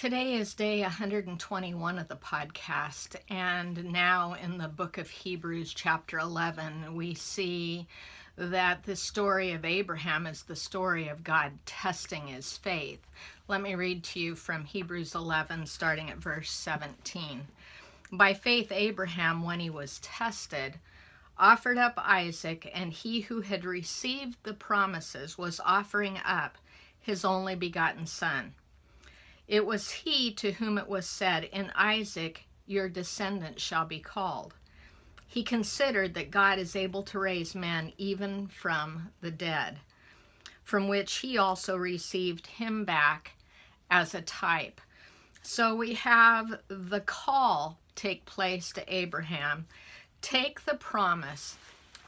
Today is day 121 of the podcast, and now in the book of Hebrews chapter 11, we see that the story of Abraham is the story of God testing his faith. Let me read to you from Hebrews 11, starting at verse 17. By faith Abraham, when he was tested, offered up Isaac, and he who had received the promises was offering up his only begotten son. It was he to whom it was said, "In Isaac your descendant shall be called." He considered that God is able to raise men even from the dead, from which he also received him back as a type. So we have the call take place to Abraham. Take the promise,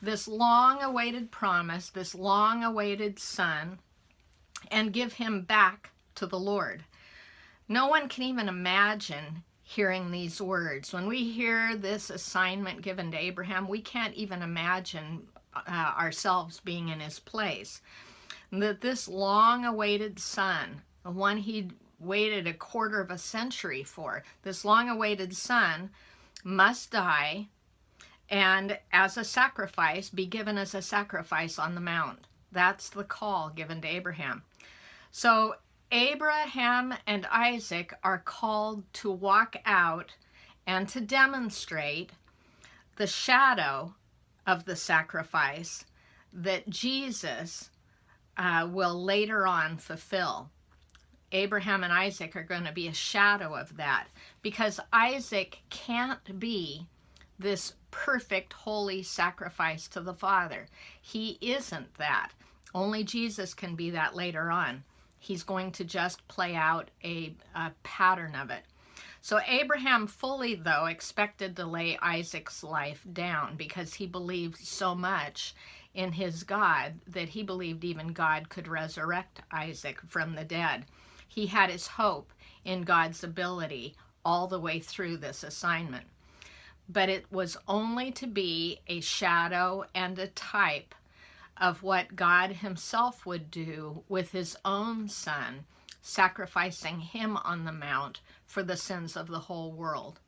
this long-awaited promise, this long-awaited son, and give him back to the Lord. No one can even imagine hearing these words. When we hear this assignment given to Abraham, we can't even imagine ourselves being in his place. That this long-awaited son, the one he'd waited a quarter of a century for, this long-awaited son must die and as a sacrifice, be given as a sacrifice on the mount. That's the call given to Abraham. So Abraham and Isaac are called to walk out and to demonstrate the shadow of the sacrifice that Jesus will later on fulfill. Abraham and Isaac are going to be a shadow of that, because Isaac can't be this perfect holy sacrifice to the Father. He isn't that. Only Jesus can be that later on. He's going to just play out a pattern of it. So Abraham fully, though, expected to lay Isaac's life down because he believed so much in his God that he believed even God could resurrect Isaac from the dead. He had his hope in God's ability all the way through this assignment. But it was only to be a shadow and a type of what God himself would do with his own son, sacrificing him on the mount for the sins of the whole world.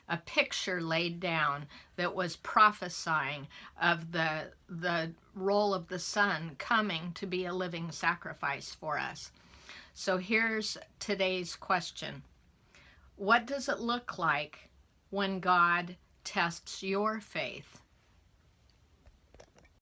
A picture laid down that was prophesying of the role of the Son coming to be a living sacrifice for us. So here's today's question. What does it look like when God tests your faith?